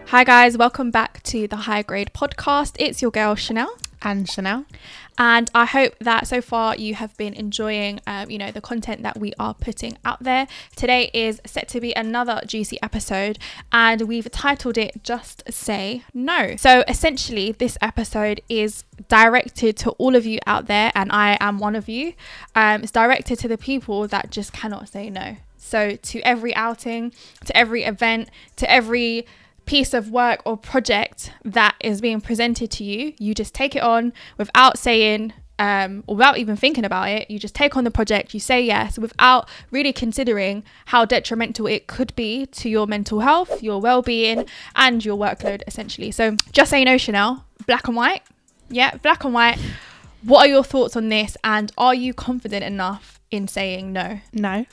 Hi guys, welcome back to the High Grade podcast. It's your girl Chanel. And I hope that so far you have been enjoying, the content that we are putting out there. Today is set to be another juicy episode and we've titled it Just Say No. So essentially this episode is directed to all of you out there, and I am one of you. It's directed to the people that just cannot say no. So to every outing, to every event, to every piece of work or project that is being presented to you, you just take it on without saying or without even thinking about it. You just take on the project, you say yes without really considering how detrimental it could be to your mental health, your well-being and your workload essentially. So just say no, Chanel. Black and white. Yeah, black and white. What are your thoughts on this, and are you confident enough in saying no? No.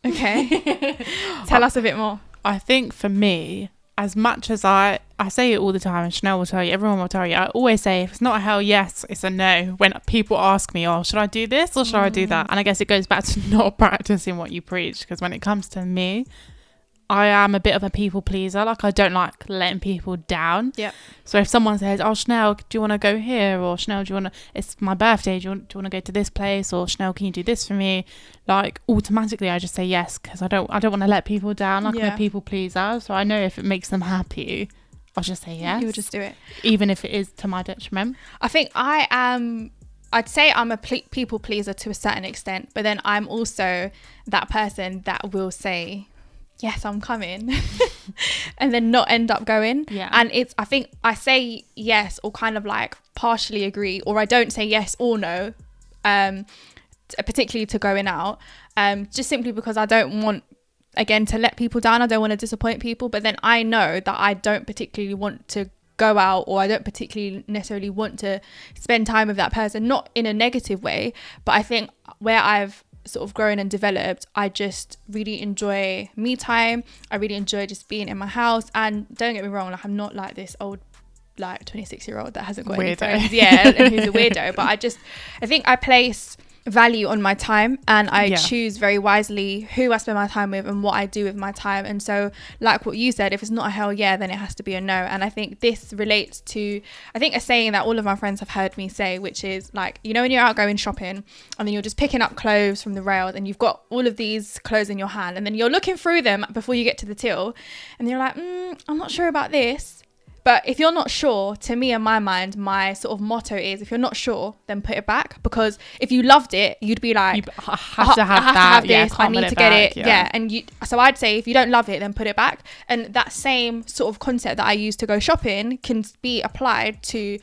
Okay. Tell us a bit more. I think for me, as much as I say it all the time, and Chanel will tell you, everyone will tell you, I always say if it's not a hell yes, it's a no. When people ask me, oh, should I do this or should I do that? And I guess it goes back to not practicing what you preach, because when it comes to me, I am a bit of a people pleaser. Like, I don't like letting people down. Yeah. So if someone says, oh, Chanel, do you want to go here? Or Chanel, do you want to, it's my birthday, do you want to go to this place? Or Chanel, can you do this for me? Like, automatically I just say yes, because I don't want to let people down. Like, I'm a people pleaser. So I know if it makes them happy, I'll just say yes. You would just do it. Even if it is to my detriment. I think I'd say I'm a people pleaser to a certain extent, but then I'm also that person that will say, yes, I'm coming, and then not end up going. Yeah. And I think I say yes or kind of like partially agree, or I don't say yes or no, particularly to going out, just simply because I don't want, again, to let people down. I don't want to disappoint people, but then I know that I don't particularly want to go out, or I don't particularly necessarily want to spend time with that person, not in a negative way, but I think where I've sort of grown and developed, I just really enjoy me time. I really enjoy just being in my house, and don't get me wrong, like, I'm not like this old like 26-year-old that hasn't got any friends, and who's a weirdo, but I think I place value on my time, and I choose very wisely who I spend my time with and what I do with my time. And so, like what you said, if it's not a hell yeah, then it has to be a no. And I think this relates to, I think, a saying that all of my friends have heard me say, which is like, you know, when you're out going shopping and then you're just picking up clothes from the rails and you've got all of these clothes in your hand, and then you're looking through them before you get to the till, and you're like, I'm not sure about this. But if you're not sure, to me, in my mind, my sort of motto is, if you're not sure, then put it back. Because if you loved it, you'd be like, I have to have this, I need to get it. Yeah. And so I'd say, if you don't love it, then put it back. And that same sort of concept that I use to go shopping can be applied to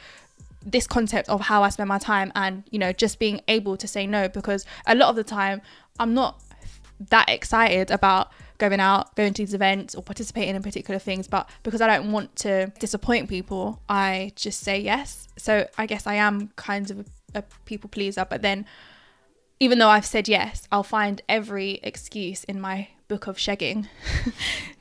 this concept of how I spend my time, and, you know, just being able to say no. Because a lot of the time, I'm not that excited about going out, going to these events or participating in particular things, but because I don't want to disappoint people, I just say yes. So I guess I am kind of a people pleaser, but then even though I've said yes, I'll find every excuse in my book of shegging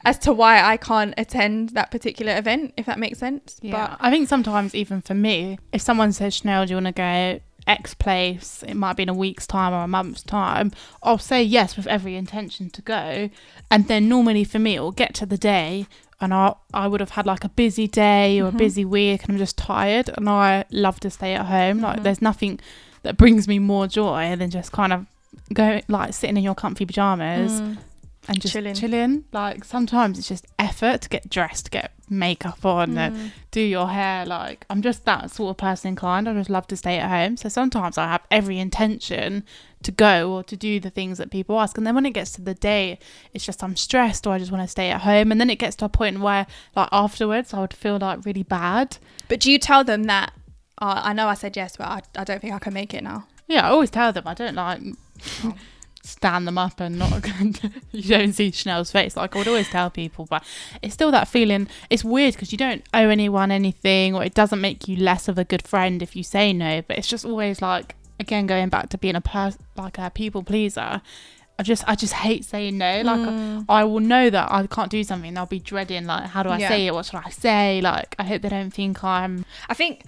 as to why I can't attend that particular event, if that makes sense. Yeah. But I think sometimes, even for me, if someone says, Chanel, do you want to go X place, it might be in a week's time or a month's time, I'll say yes with every intention to go. And then normally for me, it'll get to the day and I would have had like a busy day or a busy week, and I'm just tired, and I love to stay at home. Like, there's nothing that brings me more joy than just kind of go, like, sitting in your comfy pajamas and just chilling. Like, sometimes it's just effort to get dressed, to get makeup on, and do your hair. Like, I'm just that sort of person inclined. I just love to stay at home. So sometimes I have every intention to go or to do the things that people ask, and then when it gets to the day, it's just I'm stressed, or I just want to stay at home. And then it gets to a point where, like, afterwards I would feel like really bad. But do you tell them that, I know I said yes, but I don't think I can make it now? Yeah, I always tell them. I don't like stand them up and not you don't see Chanel's face. Like, I would always tell people, but it's still that feeling. It's weird because you don't owe anyone anything, or it doesn't make you less of a good friend if you say no, but it's just always like, again, going back to being a people pleaser, I just hate saying no. Like, I will know that I can't do something, and I'll be dreading, like, how do I say it? What should I say? Like, I hope they don't think I think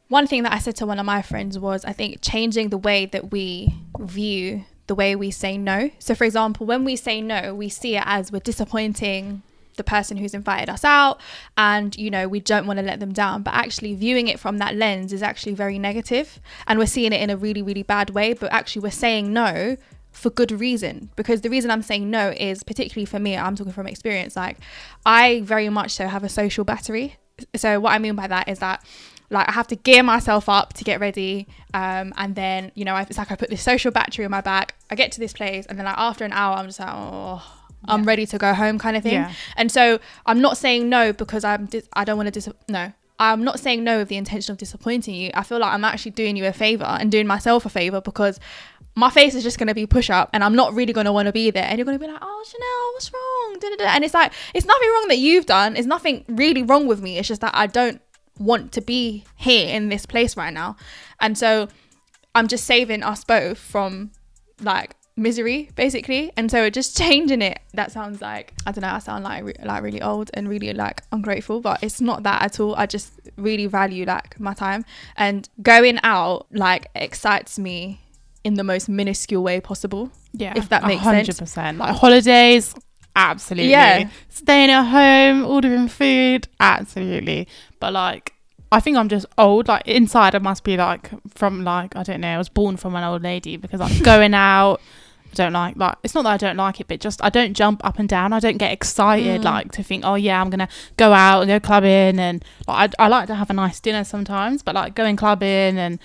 one thing that I said to one of my friends was, I think changing the way that we view the way we say no. So for example, when we say no, we see it as we're disappointing the person who's invited us out, and you know, we don't want to let them down. But actually viewing it from that lens is actually very negative, and we're seeing it in a really, really bad way. But actually we're saying no for good reason, because the reason I'm saying no is, particularly for me, I'm talking from experience, like I very much so have a social battery. So what I mean by that is that, like, I have to gear myself up to get ready, and then, you know, it's like I put this social battery on my back, I get to this place, and then like after an hour I'm just like, oh, I'm ready to go home, kind of thing. And so I'm not saying no because I don't want to no, I'm not saying no with the intention of disappointing you. I feel like I'm actually doing you a favor and doing myself a favor, because my face is just going to be push up, and I'm not really going to want to be there, and you're going to be like, oh, Chanel, what's wrong? Da-da-da. And it's like, it's nothing wrong that you've done, it's nothing really wrong with me, it's just that I don't want to be here in this place right now. And so I'm just saving us both from like misery, basically. And so just changing it, that sounds like, I don't know, I sound like really old and really like ungrateful, but it's not that at all. I just really value like my time, and going out like excites me in the most minuscule way possible, if that makes 100%. sense. Like holidays, absolutely. Staying at home, ordering food, absolutely. But like, I think I'm just old. Like inside I must be like, from like, I don't know, I was born from an old lady, because like going out, I don't like, it's not that I don't like it, but just I don't jump up and down. I don't get excited like to think, oh yeah, I'm gonna go out and go clubbing, and like I like to have a nice dinner sometimes, but like going clubbing and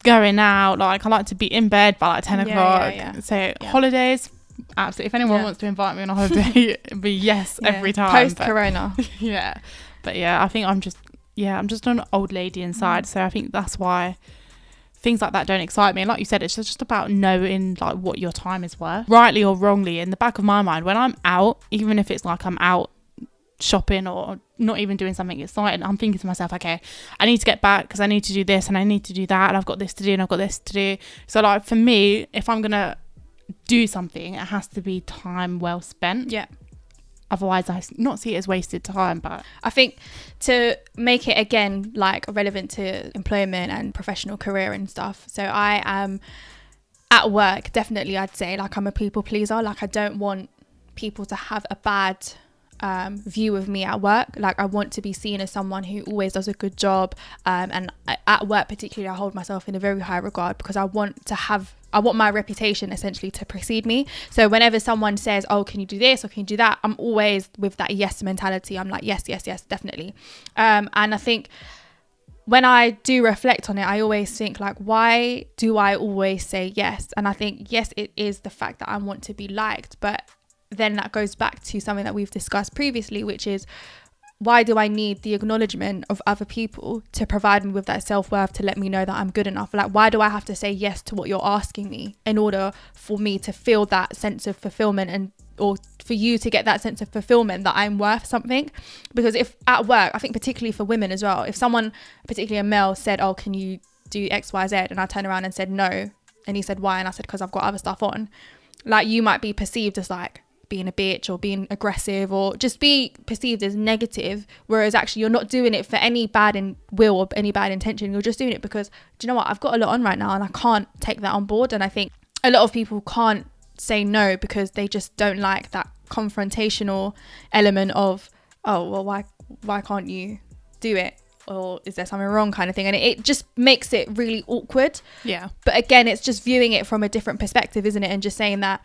going out, like I like to be in bed by like 10 o'clock. So holidays, absolutely. If anyone wants to invite me on a holiday, it'd be yes every time. Post corona. But I think I'm just an old lady inside. So I think that's why things like that don't excite me. And like you said, it's just about knowing like what your time is worth, rightly or wrongly. In the back of my mind, when I'm out, even if it's like I'm out shopping or not even doing something exciting, I'm thinking to myself, okay, I need to get back because I need to do this and I need to do that, and I've got this to do and I've got this to do. So like for me, if I'm gonna do something, it has to be time well spent. Otherwise I not see it as wasted time. But I think to make it again like relevant to employment and professional career and stuff, so I am at work, definitely I'd say like I'm a people pleaser. Like I don't want people to have a bad view of me at work. Like I want to be seen as someone who always does a good job, and at work particularly I hold myself in a very high regard, because I want my reputation essentially to precede me. So whenever someone says, oh, can you do this or can you do that, I'm always with that yes mentality. I'm like, yes, definitely. And I think when I do reflect on it, I always think like, why do I always say yes? And I think, yes, it is the fact that I want to be liked, but then that goes back to something that we've discussed previously, which is, why do I need the acknowledgement of other people to provide me with that self-worth, to let me know that I'm good enough? Like, why do I have to say yes to what you're asking me in order for me to feel that sense of fulfillment, and or for you to get that sense of fulfillment that I'm worth something? Because if at work, I think particularly for women as well, if someone, particularly a male, said, oh, can you do X, Y, Z, and I turn around and said no, and he said why, and I said because I've got other stuff on, like you might be perceived as like being a bitch or being aggressive or just be perceived as negative, whereas actually you're not doing it for any bad will or any bad intention. You're just doing it because, do you know what, I've got a lot on right now and I can't take that on board. And I think a lot of people can't say no because they just don't like that confrontational element of, oh well, why can't you do it, or is there something wrong, kind of thing. And it just makes it really awkward. But again, it's just viewing it from a different perspective, isn't it? And just saying that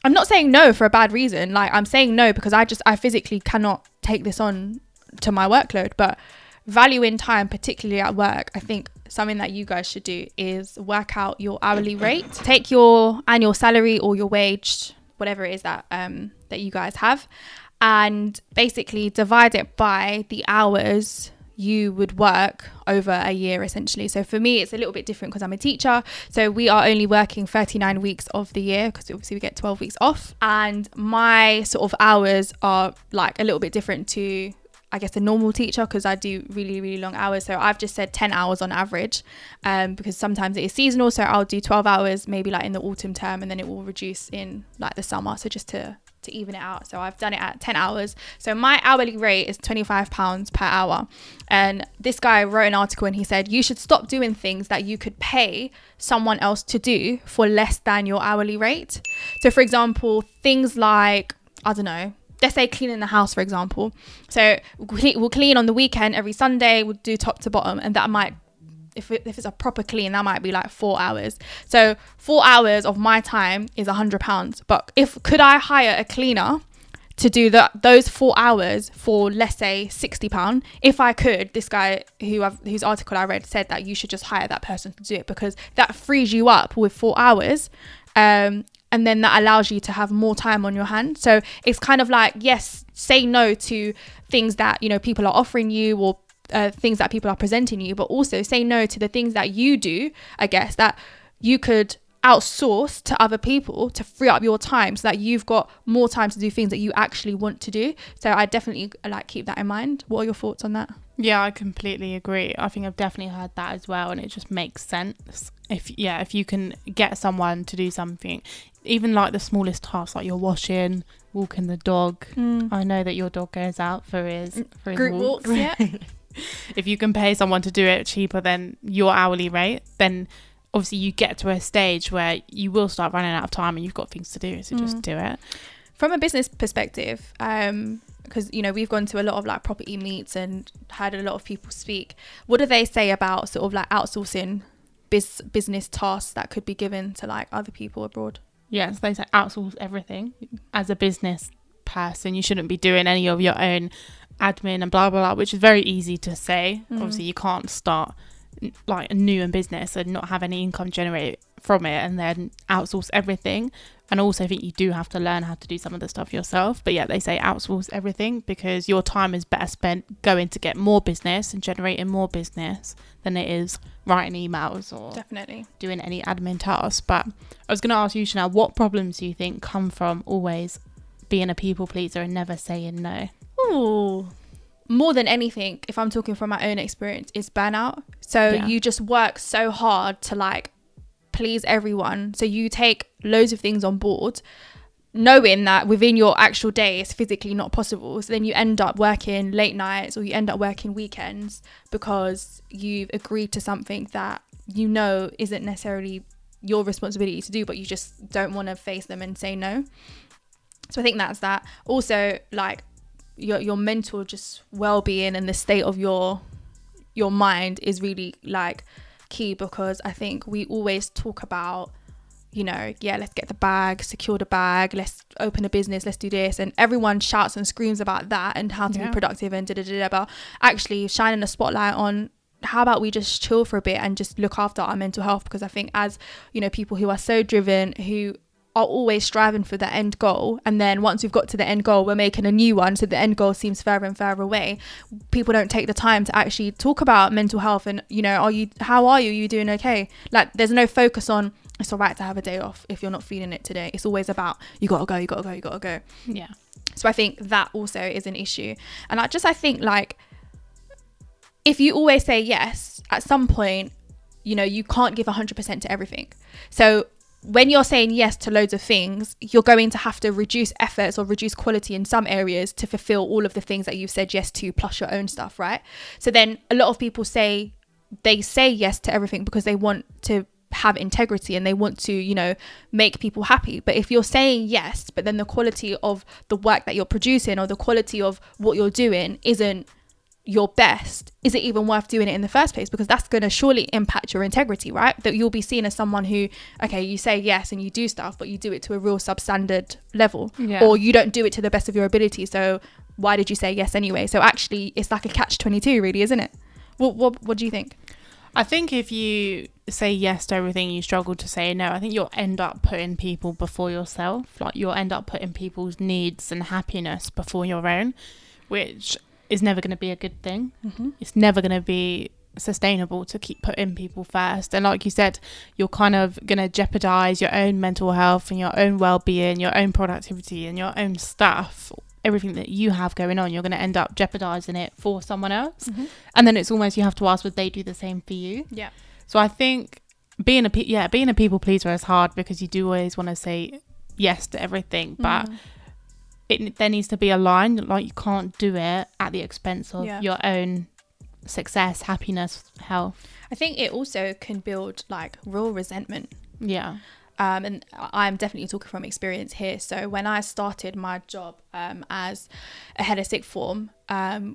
I'm not saying no for a bad reason. Like I'm saying no because I physically cannot take this on to my workload. But valuing time, particularly at work, I think something that you guys should do is work out your hourly rate. Take your annual salary or your wage, whatever it is that that you guys have, and basically divide it by the hours you would work over a year, essentially. So for me, it's a little bit different because I'm a teacher. So we are only working 39 weeks of the year because obviously we get 12 weeks off. And my sort of hours are like a little bit different to, I guess, a normal teacher, because I do really, really long hours. So I've just said 10 hours on average, because sometimes it is seasonal. So I'll do 12 hours maybe like in the autumn term, and then it will reduce in like the summer. So just to even it out. So I've done it at 10 hours. So my hourly rate is £25 per hour. And this guy wrote an article and he said, you should stop doing things that you could pay someone else to do for less than your hourly rate. So for example, things like, I don't know, let's say cleaning the house, for example. So we'll clean on the weekend, every Sunday, we'll do top to bottom. And that might, if it's a proper clean, that might be like 4 hours. So 4 hours of my time is £100. But could I hire a cleaner to do those 4 hours for, let's say, £60? If I could, this guy whose article I read said that you should just hire that person to do it, because that frees you up with 4 hours. And then that allows you to have more time on your hand. So it's kind of like, yes, say no to things that, you know, people are offering you, or things that people are presenting you, but also say no to the things that you do, I guess, that you could outsource to other people to free up your time, so that you've got more time to do things that you actually want to do. So I definitely like keep that in mind. What are your thoughts on that? Yeah, I completely agree. I think I've definitely heard that as well, and it just makes sense. If you can get someone to do something, even like the smallest tasks, like you're washing, walking the dog. I know that your dog goes out for his group walks. Yeah. If you can pay someone to do it cheaper than your hourly rate, then obviously you get to a stage where you will start running out of time and you've got things to do, so just do it. From a business perspective, because, you know, we've gone to a lot of like property meets and had a lot of people speak. What do they say about sort of like outsourcing business tasks that could be given to like other people abroad? Yes, they say outsource everything. As a business person, you shouldn't be doing any of your own admin and blah blah blah, which is very easy to say. Obviously you can't start like a new business and not have any income generated from it and then outsource everything. And also I think you do have to learn how to do some of the stuff yourself. But yeah, they say outsource everything, because your time is better spent going to get more business and generating more business than it is writing emails or definitely doing any admin tasks. But I was going to ask you, Chanel, what problems do you think come from always being a people pleaser and never saying no? Ooh. More than anything, if I'm talking from my own experience, is burnout. So you just work so hard to like please everyone. So you take loads of things on board, knowing that within your actual day it's physically not possible. So then you end up working late nights, or you end up working weekends, because you've agreed to something that you know isn't necessarily your responsibility to do, but you just don't want to face them and say no. So I think that's that. Also, like your mental just well-being and the state of your mind is really like key, because I think we always talk about, you know, let's get the bag, secure the bag, let's open a business, let's do this, and everyone shouts and screams about that and how to be productive and but actually shining a spotlight on how about we just chill for a bit and just look after our mental health. Because I think, as you know, people who are so driven, who are always striving for the end goal, and then once we've got to the end goal we're making a new one, so the end goal seems further and further away. People don't take the time to actually talk about mental health and, you know, how are you doing okay? Like, there's no focus on it's all right to have a day off if you're not feeling it today. It's always about you gotta go. Yeah. So I think that also is an issue. And I think like, if you always say yes, at some point, you know, you can't give 100% to everything. So when you're saying yes to loads of things, you're going to have to reduce efforts or reduce quality in some areas to fulfill all of the things that you've said yes to, plus your own stuff, right? So then a lot of people say yes to everything because they want to have integrity and they want to, you know, make people happy. But if you're saying yes, but then the quality of the work that you're producing or the quality of what you're doing isn't your best, is it even worth doing it in the first place? Because that's going to surely impact your integrity, right? That you'll be seen as someone who, okay, you say yes and you do stuff, but you do it to a real substandard level, or you don't do it to the best of your ability. So why did you say yes anyway? So actually it's like a catch-22 really, isn't it? What do you think? I think if you say yes to everything, you struggle to say no. I think you'll end up putting people before yourself. Like, you'll end up putting people's needs and happiness before your own, which is never going to be a good thing. It's never going to be sustainable to keep putting people first. And like you said, you're kind of going to jeopardize your own mental health and your own well-being, your own productivity and your own stuff. Everything that you have going on, you're going to end up jeopardizing it for someone else. And then it's almost, you have to ask, would they do the same for you? Yeah. So I think being a people pleaser is hard, because you do always want to say yes to everything, but there needs to be a line. Like, you can't do it at the expense of your own success, happiness, health. I think it also can build like real resentment. and I'm definitely talking from experience here. So when I started my job as a head of sixth form, I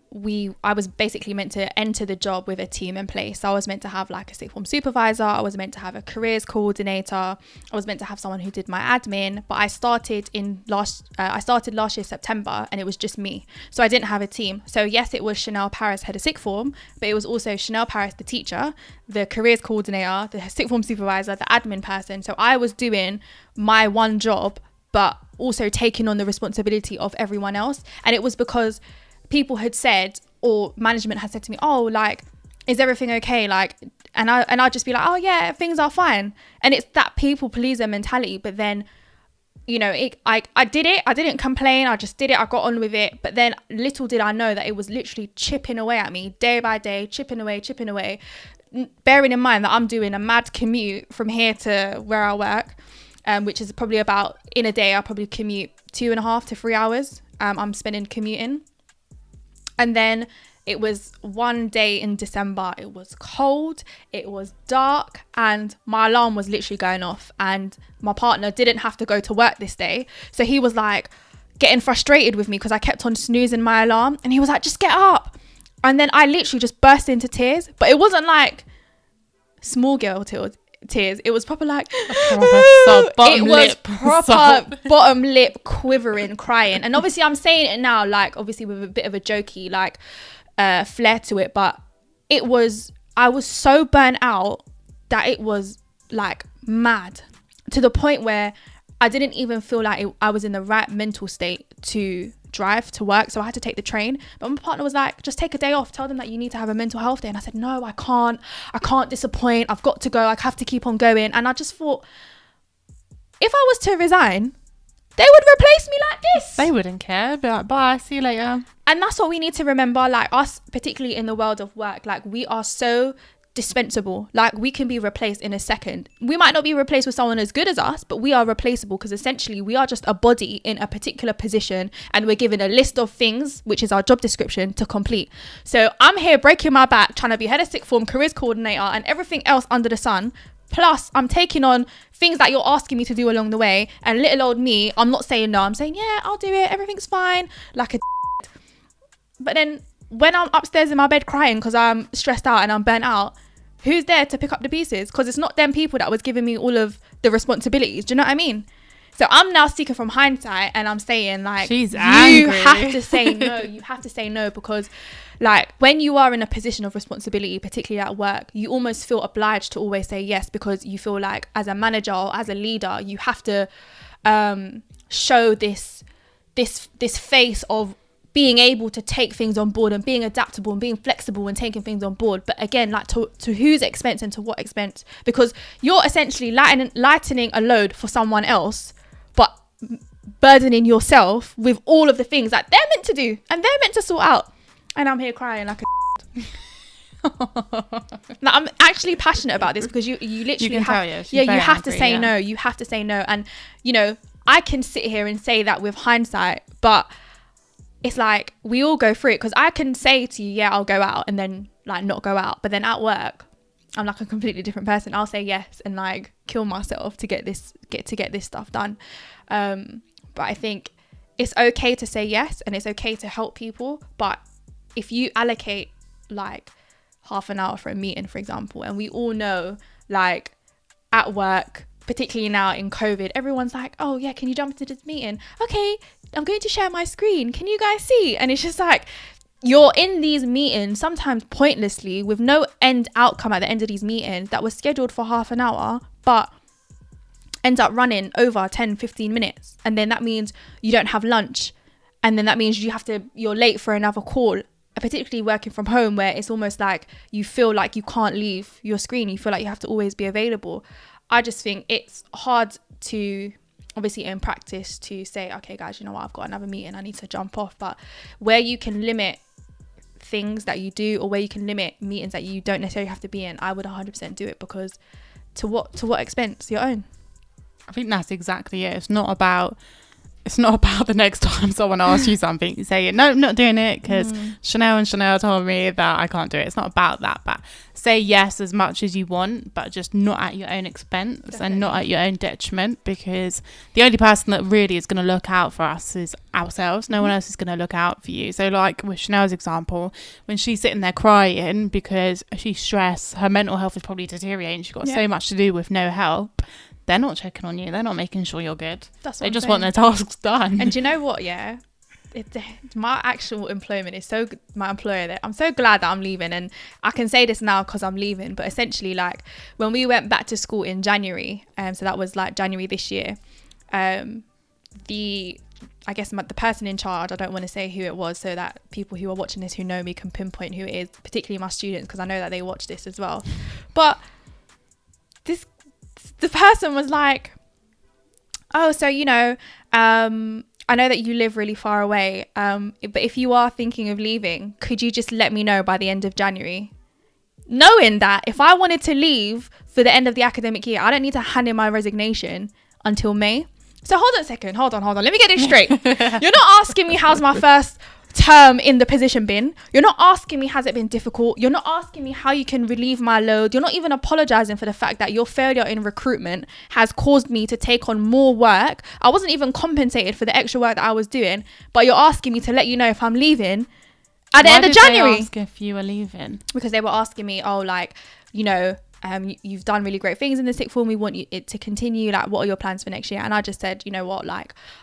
was basically meant to enter the job with a team in place. So I was meant to have like a sixth form supervisor, I was meant to have a careers coordinator, I was meant to have someone who did my admin. But I started last year September, and it was just me, so I didn't have a team. So yes, it was Chanel Paris, head of sixth form, but it was also Chanel Paris, the teacher, the careers coordinator, the sixth form supervisor, the admin person. So I was doing my one job, but also taking on the responsibility of everyone else. And it was because people had said, or management had said to me, oh, like, is everything okay? Like, and I'd just be like, oh yeah, things are fine. And it's that people pleaser mentality. But then, you know, I did it. I didn't complain. I just did it. I got on with it. But then little did I know that it was literally chipping away at me day by day, chipping away. Bearing in mind that I'm doing a mad commute from here to where I work, which is probably about, in a day, I'll probably commute 2.5 to 3 hours. I'm spending commuting. And then it was one day in December, it was cold, it was dark, and my alarm was literally going off, and my partner didn't have to go to work this day. So he was like getting frustrated with me because I kept on snoozing my alarm, and he was like, just get up. And then I literally just burst into tears. But it wasn't like small girl tears. It was proper like bottom lip quivering, crying. And obviously I'm saying it now like obviously with a bit of a jokey like flair to it, but I was so burnt out that it was like mad, to the point where I didn't even feel like I was in the right mental state to drive to work. So I had to take the train. But my partner was like, just take a day off, tell them that you need to have a mental health day. And I said, no, I can't disappoint, I've got to go, I have to keep on going. And I just thought, if I was to resign, they would replace me like this. They wouldn't care. Be like, bye, see you later. And that's what we need to remember, like us, particularly in the world of work, like we are so dispensable. Like we can be replaced in a second. We might not be replaced with someone as good as us, but we are replaceable, because essentially we are just a body in a particular position, and we're given a list of things, which is our job description, to complete. So I'm here breaking my back trying to be head of sixth form, careers coordinator, and everything else under the sun. Plus I'm taking on things that you're asking me to do along the way, and little old me, I'm not saying no, I'm saying yeah, I'll do it, everything's fine, like a but then when I'm upstairs in my bed crying because I'm stressed out and I'm burnt out, who's there to pick up the pieces? Because it's not them people that was giving me all of the responsibilities. Do you know what I mean? So I'm now speaking from hindsight, and I'm saying like, she's angry. You have to say no. You have to say no, because like when you are in a position of responsibility, particularly at work, you almost feel obliged to always say yes, because you feel like as a manager or as a leader, you have to show this face of being able to take things on board and being adaptable and being flexible and taking things on board. But again, like to whose expense and to what expense? Because you're essentially lightening a load for someone else, but burdening yourself with all of the things that they're meant to do and they're meant to sort out. And I'm here crying like a now, I'm actually passionate about this, because you literally have you have to say no. You have to say no. And you know, I can sit here and say that with hindsight, but it's like we all go through it, because I can say to you, yeah, I'll go out, and then like not go out. But then at work, I'm like a completely different person. I'll say yes and like kill myself to get this stuff done. But I think it's okay to say yes, and it's okay to help people. But if you allocate like half an hour for a meeting, for example, and we all know like at work, particularly now in COVID, everyone's like, oh yeah, can you jump into this meeting? Okay, I'm going to share my screen. Can you guys see? And it's just like, you're in these meetings, sometimes pointlessly, with no end outcome at the end of these meetings that was scheduled for half an hour, but ends up running over 10-15 minutes. And then that means you don't have lunch. And then that means you're late for another call, particularly working from home, where it's almost like you feel like you can't leave your screen. You feel like you have to always be available. I just think it's hard to, obviously in practice, to say, okay guys, you know what, I've got another meeting, I need to jump off. But where you can limit things that you do, or where you can limit meetings that you don't necessarily have to be in, I would 100% do it, because to what expense? Your own. I think that's exactly it. It's not about it's not about the next time someone asks you something, you say, no, I'm not doing it because Chanel and Chanel told me that I can't do it. It's not about that, but say yes as much as you want, but just not at your own expense. Definitely. And not at your own detriment, because the only person that really is going to look out for us is ourselves. No one else is going to look out for you. So like with Chanel's example, when she's sitting there crying because she's stressed, her mental health is probably deteriorating, she's got so much to do with no help, they're not checking on you, they're not making sure you're good. They just want their tasks done. And do you know what, my actual employment is so my employer that I'm so glad that I'm leaving, and I can say this now because I'm leaving, but essentially like when we went back to school in January, so that was like January this year, the person in charge, I don't want to say who it was so that people who are watching this who know me can pinpoint who it is, particularly my students, because I know that they watch this as well, but the person was like, oh, so I know that you live really far away, but if you are thinking of leaving, could you just let me know by the end of January? Knowing that if I wanted to leave for the end of the academic year, I don't need to hand in my resignation until May. So hold on a second. Hold on. Let me get this straight. You're not asking me how's my first term in the position been. You're not asking me has it been difficult. You're not asking me how you can relieve my load. You're not even apologizing for the fact that your failure in recruitment has caused me to take on more work. I wasn't even compensated for the extra work that I was doing, but you're asking me to let you know if I'm leaving at the end of January. Why did they ask if you were leaving? Because they were asking me, you've done really great things in the sixth form, we want it to continue, like what are your plans for next year? And I just said, you know what,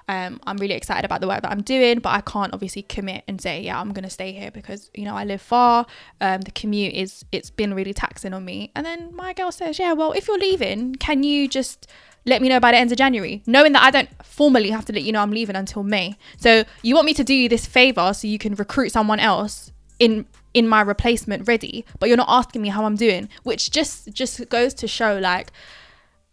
I'm really excited about the work that I'm doing, but I can't obviously commit and say I'm gonna stay here because I live far, the commute it's been really taxing on me. And then my girl says, well, if you're leaving, can you just let me know by the end of January, knowing that I don't formally have to let you know I'm leaving until May. So you want me to do you this favor so you can recruit someone else in my replacement ready, but you're not asking me how I'm doing, which just goes to show like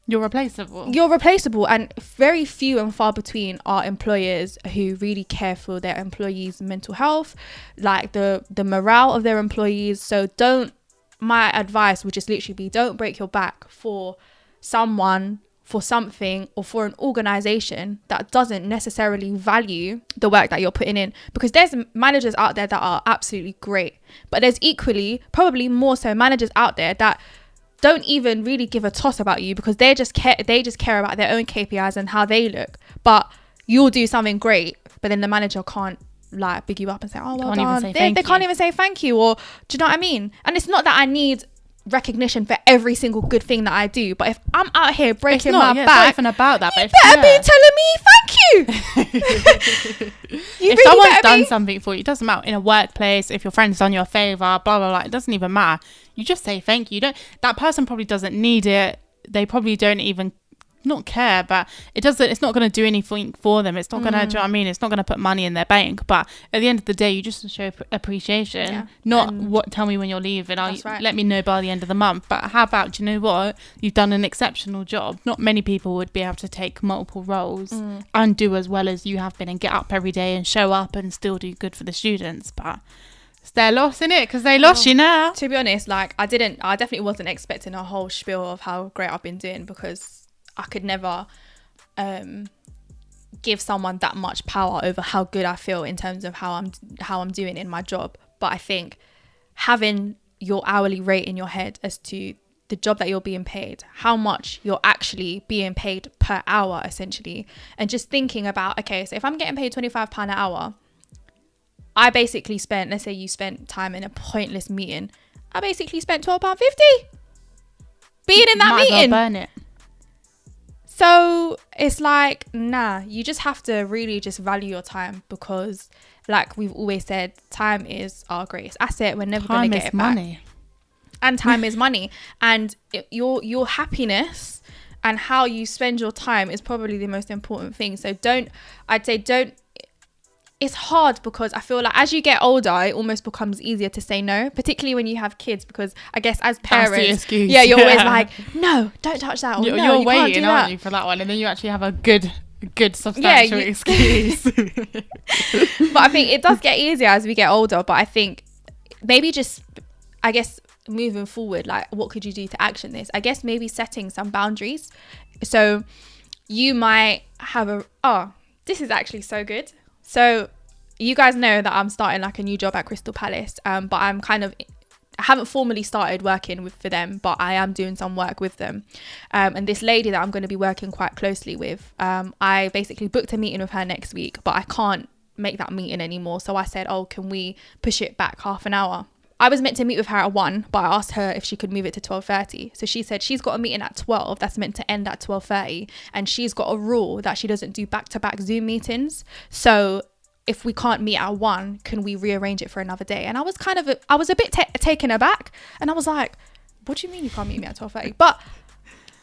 you're replaceable. And very few and far between are employers who really care for their employees' mental health, like the morale of their employees. So my advice would just literally be, don't break your back for someone, for something, or for an organization that doesn't necessarily value the work that you're putting in, because there's managers out there that are absolutely great, but there's equally, probably more so, managers out there that don't even really give a toss about you because they just care about their own KPIs and how they look. But you'll do something great, but then the manager can't like big you up and say, oh well done. They can't even say thank you, or do you know what I mean? And it's not that I need recognition for every single good thing that I do, but if I'm out here breaking my back, it's not even about that, you better be telling me thank you. If really someone's done something for you, it doesn't matter, in a workplace, if your friend's done you a favor, blah blah blah, it doesn't even matter. You just say thank you. That person probably doesn't need it, they probably don't even not care, but it's not going to do anything for them. It's not going to, do you know what I mean? It's not going to put money in their bank, but at the end of the day, you just show appreciation, not tell me when you're leaving. Let me know by the end of the month. But how about, do you know what? You've done an exceptional job. Not many people would be able to take multiple roles and do as well as you have been and get up every day and show up and still do good for the students. But it's their loss, innit? Because they lost you now. To be honest, I definitely wasn't expecting a whole spiel of how great I've been doing, because I could never give someone that much power over how good I feel in terms of how I'm doing in my job. But I think having your hourly rate in your head as to the job that you're being paid, how much you're actually being paid per hour, essentially, and just thinking about, okay, so if I'm getting paid £25 an hour, I basically spent, let's say you spent time in a pointless meeting, I basically spent £12.50 being in that meeting. Might as well burn it. So it's like, nah, you just have to really just value your time, because like we've always said, time is our greatest asset. We're never going to get it back. And time is money. And your happiness and how you spend your time is probably the most important thing. So don't, it's hard because I feel like as you get older, it almost becomes easier to say no, particularly when you have kids, because I guess as parents, you're always like, no, don't touch that. Or, you're waiting, aren't you, for that one? And then you actually have a good substantial excuse. But I think it does get easier as we get older. But I think maybe just, I guess, moving forward, like what could you do to action this? I guess maybe setting some boundaries. So you might have This is actually so good. So you guys know that I'm starting like a new job at Crystal Palace, but I haven't formally started working for them, but I am doing some work with them. And this lady that I'm going to be working quite closely with, I basically booked a meeting with her next week, but I can't make that meeting anymore. So I said, oh, can we push it back half an hour? I was meant to meet with her at 1, but I asked her if she could move it to 12:30. So she said she's got a meeting at 12 that's meant to end at 12:30. And she's got a rule that she doesn't do back-to-back Zoom meetings. So if we can't meet at 1, can we rearrange it for another day? And I was a bit taken aback. And I was like, what do you mean you can't meet me at 12:30? But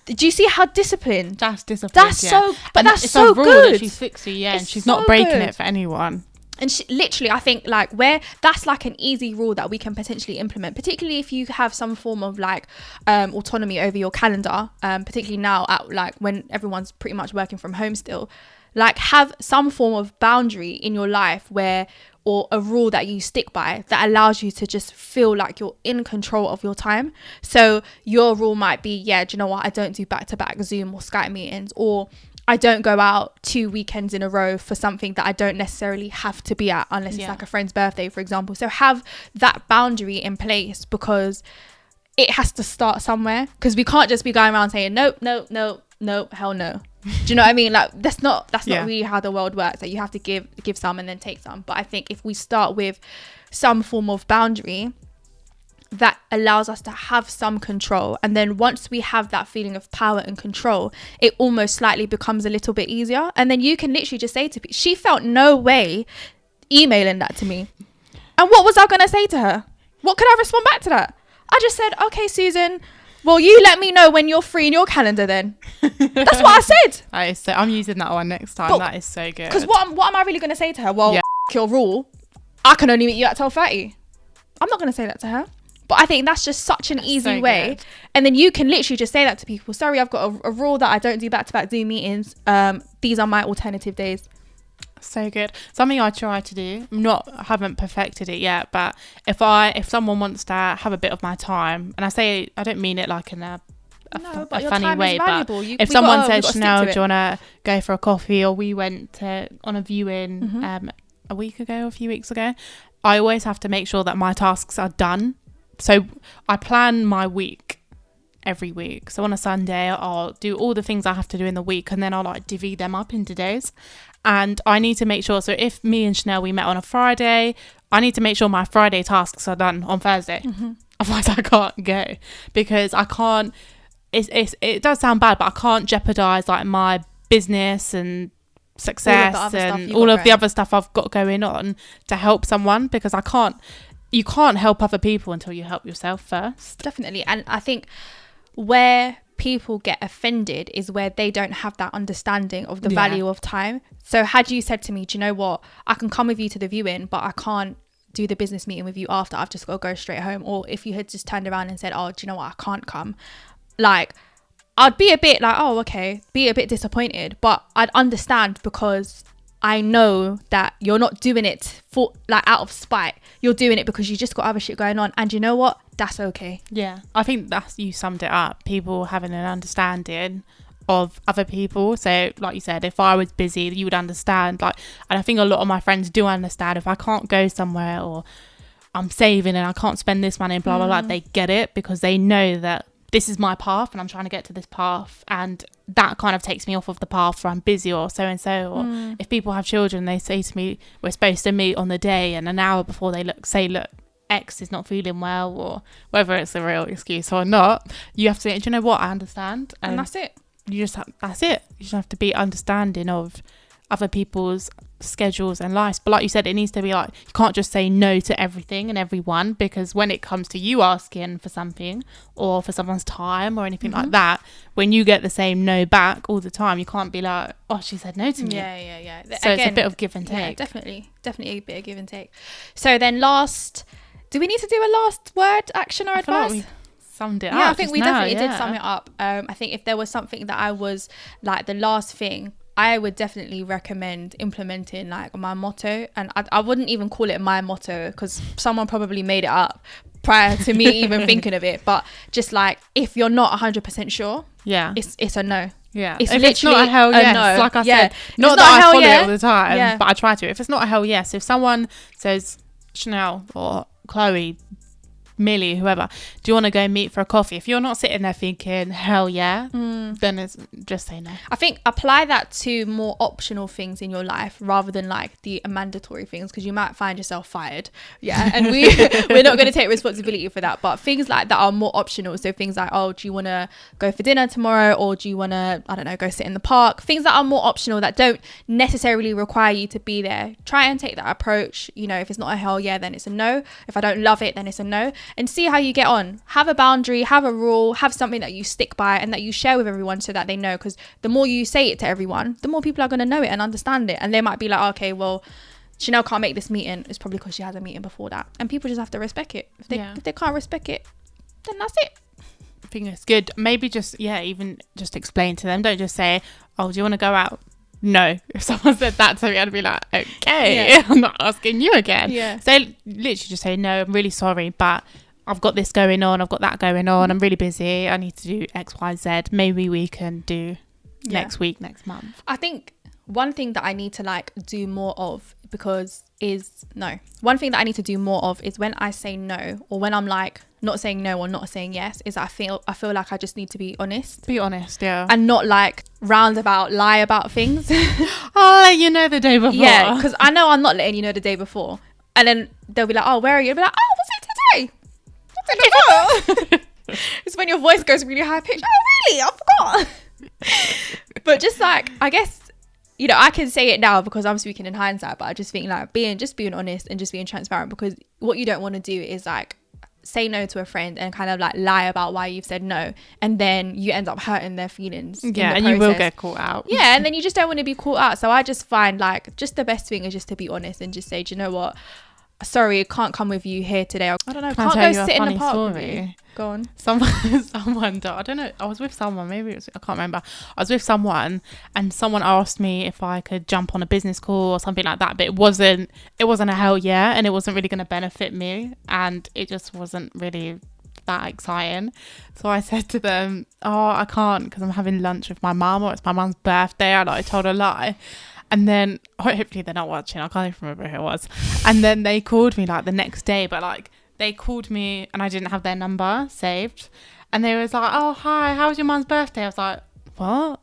do you see how disciplined? That's disciplined. That's yeah. so, but and that's it's so a rule good. That she's fixed, yeah, and she's so not breaking good. it for anyone. And she, literally, I think like where that's like an easy rule that we can potentially implement, particularly if you have some form of like autonomy over your calendar, particularly now at like when everyone's pretty much working from home still. Like have some form of boundary in your life or a rule that you stick by that allows you to just feel like you're in control of your time. So your rule might be, do you know what? I don't do back-to-back Zoom or Skype meetings, or I don't go out 2 weekends in a row for something that I don't necessarily have to be at unless it's like a friend's birthday, for example. So have that boundary in place because it has to start somewhere, because we can't just be going around saying, nope, hell no. Do you know what I mean? Like that's not really how the world works. Like you have to give some and then take some. But I think if we start with some form of boundary that allows us to have some control, and then once we have that feeling of power and control, it almost slightly becomes a little bit easier. And then you can literally just say to people, she felt no way emailing that to me. And what was I going to say to her? What could I respond back to that? I just said, okay, Susan, well, you let me know when you're free in your calendar then. That's what I said. That is so, I'm using that one next time. But, that is so good. Because what am I really going to say to her? Well, your rule, I can only meet you at 12:30. I'm not going to say that to her. But I think that's just such an easy way. Good. And then you can literally just say that to people. Sorry, I've got a rule that I don't do back-to-back Zoom meetings. These are my alternative days. So good. Something I try to do. I haven't perfected it yet, but if someone wants to have a bit of my time, and I don't mean it like in a funny way, but if someone says, Chanel, do you want to go for a coffee, or we went on a viewing a week ago or a few weeks ago, I always have to make sure that my tasks are done. So I plan my week every week. So on a Sunday, I'll do all the things I have to do in the week, and then I'll like divvy them up into days. And I need to make sure, so if me and Chanel, we met on a Friday, I need to make sure my Friday tasks are done on Thursday. Otherwise I can't go, because I can't, it does sound bad, but I can't jeopardize like my business and success and all of the other stuff I've got going on to help someone, because you can't help other people until you help yourself first. Definitely. And I think where people get offended is where they don't have that understanding of the value of time. So had you said to me, do you know what, I can come with you to the viewing, but I can't do the business meeting with you after, I've just got to go straight home. Or if you had just turned around and said, oh, do you know what, I can't come, like I'd be a bit like, oh, okay, be a bit disappointed, but I'd understand, because I know that you're not doing it for like out of spite. You're doing it because you just got other shit going on, and you know what? That's okay. Yeah, I think you summed it up. People having an understanding of other people. So like you said, if I was busy, you would understand. Like, and I think a lot of my friends do understand if I can't go somewhere, or I'm saving and I can't spend this money and blah blah blah. They get it, because they know that this is my path and I'm trying to get to this path, and that kind of takes me off of the path where I'm busy or so and so. Or if people have children, they say to me, we're supposed to meet on the day, and an hour before they say X is not feeling well, or whether it's a real excuse or not, you have to say, do you know what, I understand, and that's it. That's it. You just have to be understanding of other people's schedules and lives. But like you said, it needs to be like, you can't just say no to everything and everyone, because when it comes to you asking for something or for someone's time or anything like that, when you get the same no back all the time, you can't be like, oh, she said no to me. Yeah. So again, it's a bit of give and take. Yeah, definitely a bit of give and take. So then do we need to do a last word, action, or advice? Like summed it up. Yeah, I think we definitely did sum it up. I think if there was something that I was like the last thing, I would definitely recommend implementing like my motto. And I wouldn't even call it my motto, because someone probably made it up prior to me even thinking of it. But just like, if you're not 100% sure, it's a no. Yeah. It's if literally it's not a hell yes, no. like I Yeah. said, If not it's that not a I hell follow yeah, it all the time, yeah. but I try to. If it's not a hell yes, if someone says, Chanel or Chloe, Millie, whoever, do you want to go meet for a coffee? If you're not sitting there thinking hell yeah, then it's just say no. I think apply that to more optional things in your life rather than like the mandatory things, because you might find yourself fired. Yeah. And we're not going to take responsibility for that, but things like that are more optional. So things like, oh, do you want to go for dinner tomorrow, or do you want to, I don't know, go sit in the park? Things that are more optional that don't necessarily require you to be there. Try and take that approach. You know, if it's not a hell yeah, then it's a no. If I don't love it, then it's a no. And see how you get on. Have a boundary, have a rule, have something that you stick by and that you share with everyone so that they know, because the more you say it to everyone, the more people are going to know it and understand it. And they might be like, okay, well, Chanel can't make this meeting. It's probably because she has a meeting before that. And people just have to respect it. If they can't respect it, then that's it. I think it's good. Maybe just, even just explain to them. Don't just say, oh, do you want to go out? No. If someone said that to me, I'd be like, okay, I'm not asking you again. Yeah. So literally just say, no, I'm really sorry, but I've got this going on, I've got that going on, I'm really busy, I need to do X, Y, Z. Maybe we can do next week, next month. I think one thing that I need to like do more of one thing that I need to do more of is when I say no, or when I'm like not saying no or not saying yes, is I feel like I just need to be honest. Be honest, yeah. And not like roundabout lie about things. I'll let you know the day before. Yeah, because I know I'm not letting you know the day before. And then they'll be like, oh, where are you? I'll be like, oh, was it today? It's when your voice goes really high pitched. Oh, really? I forgot. But just like, I guess, you know, I can say it now because I'm speaking in hindsight, but I just think like being honest and just being transparent, because what you don't want to do is like say no to a friend and kind of like lie about why you've said no, and then you end up hurting their feelings. Yeah, and you will get caught out. Yeah, and then you just don't want to be caught out. So I just find like just the best thing is just to be honest and just say, do you know what? Sorry, I can't come with you here today. I don't know. Can't go sit in the park with you. Go on. Someone, I don't know. I was with someone. Maybe it was, I can't remember. I was with someone, and someone asked me if I could jump on a business call or something like that. But it wasn't a hell yeah, and it wasn't really going to benefit me, and it just wasn't really that exciting. So I said to them, "Oh, I can't because I'm having lunch with my mum, or it's my mum's birthday." And I told a lie. And then, hopefully they're not watching, I can't even remember who it was. And then they called me like the next day, but like they called me and I didn't have their number saved. And they was like, oh, hi, how was your mum's birthday? I was like, what?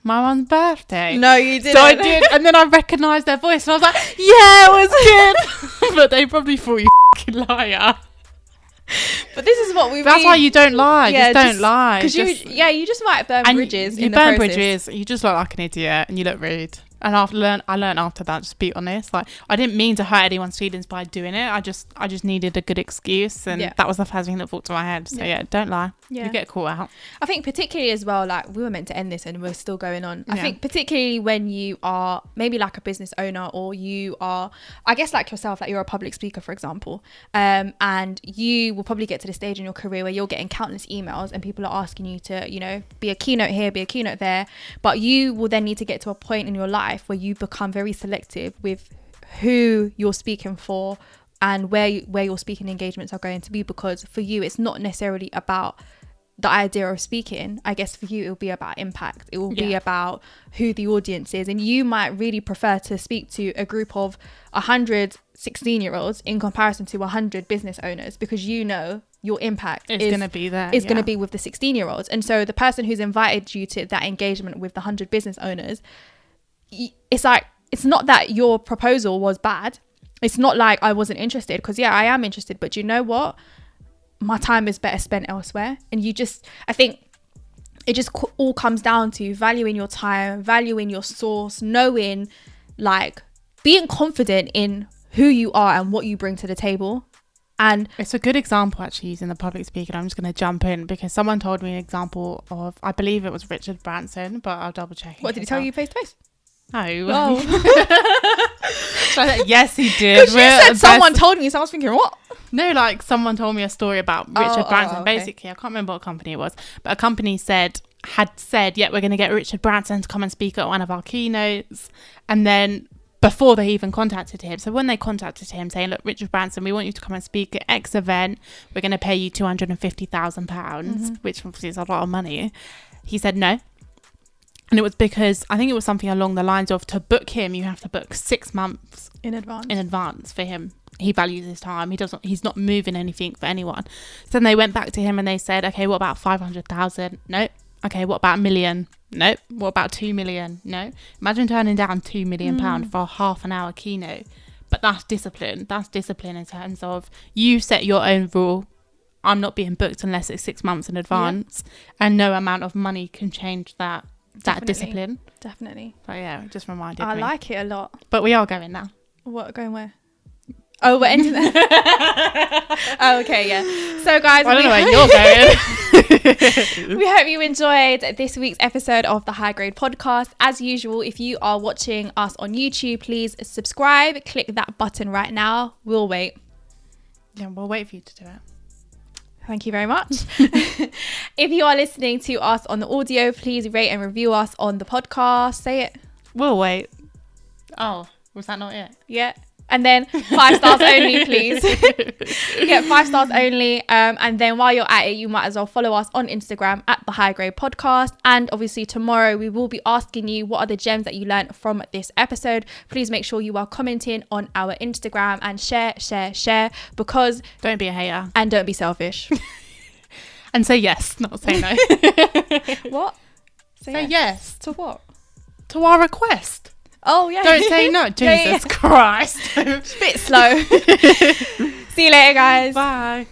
My mum's birthday? No, you didn't. So I did. And then I recognised their voice and I was like, yeah, it was good. But they probably thought you fucking liar. But this is what we That's why you don't lie. Yeah, just don't lie. Because you just might burn bridges. You burn bridges. You just look like an idiot and you look rude. And I learned after that, just be honest. Like, I didn't mean to hurt anyone's feelings by doing it. I just needed a good excuse, and that was the first thing that thought to my head. So don't lie. Yeah. You get caught out. I think particularly as well, like we were meant to end this and we're still going on. I think particularly when you are maybe like a business owner, or you are, I guess like yourself, like you're a public speaker, for example, and you will probably get to the stage in your career where you're getting countless emails and people are asking you to, you know, be a keynote here, be a keynote there, but you will then need to get to a point in your life where you become very selective with who you're speaking for and where your speaking engagements are going to be, because for you it's not necessarily about the idea of speaking. I guess for you it will be about impact. It will be about who the audience is, and you might really prefer to speak to a group of 100 16-year-olds in comparison to 100 business owners, because you know your impact is going to be there, is going to be with the 16-year-olds. And so the person who's invited you to that engagement with the 100 business owners, it's like, it's not that your proposal was bad. It's not like I wasn't interested, because I am interested, but you know what, my time is better spent elsewhere. And I think it just all comes down to valuing your time, valuing your source, knowing, like, being confident in who you are and what you bring to the table. And it's a good example, actually, using the public speaking. I'm just going to jump in because someone told me an example of, I believe it was Richard Branson, but I'll double check. What did he tell you face to face? No. Oh. So yes, he did. Because you said someone told me, so I was thinking, what? No, like someone told me a story about Richard Branson. Okay. Basically, I can't remember what company it was, but a company had said, yeah, we're going to get Richard Branson to come and speak at one of our keynotes. And then before they even contacted him, so when they contacted him saying, look, Richard Branson, we want you to come and speak at X event, we're going to pay you £250,000, which obviously is a lot of money. He said no. And it was because I think it was something along the lines of, to book him, you have to book 6 months in advance for him. He values his time. He's not moving anything for anyone. So then they went back to him and they said, okay, what about 500,000? Nope. Okay, what about 1 million? Nope. What about 2 million? No. Imagine turning down £2 million for a half an hour keynote. But that's discipline. That's discipline in terms of, you set your own rule. I'm not being booked unless it's 6 months in advance. And no amount of money can change that discipline. Definitely. So yeah, it just reminded me. I like it a lot. But we are going now. What, going where? Oh, we're ending Oh, okay, yeah. So guys, I don't know where you're going. We hope you enjoyed this week's episode of the High Grade Podcast. As usual, if you are watching us on YouTube, please subscribe. Click that button right now. We'll wait. Yeah, we'll wait for you to do it. Thank you very much. If you are listening to us on the audio, please rate and review us on the podcast. Say it. We'll wait. Oh, was that not it? Yeah. And then 5 stars only, please. Yeah, 5 stars only. And then while you're at it, you might as well follow us on Instagram at the High Grade Podcast. And obviously tomorrow we will be asking you what are the gems that you learned from this episode. Please make sure you are commenting on our Instagram and share, because don't be a hater. And don't be selfish. And say yes, not say no. What? Say yes. To what? To our request. Oh, yeah. Don't say no. Jesus Christ. It's a bit slow. See you later, guys. Bye.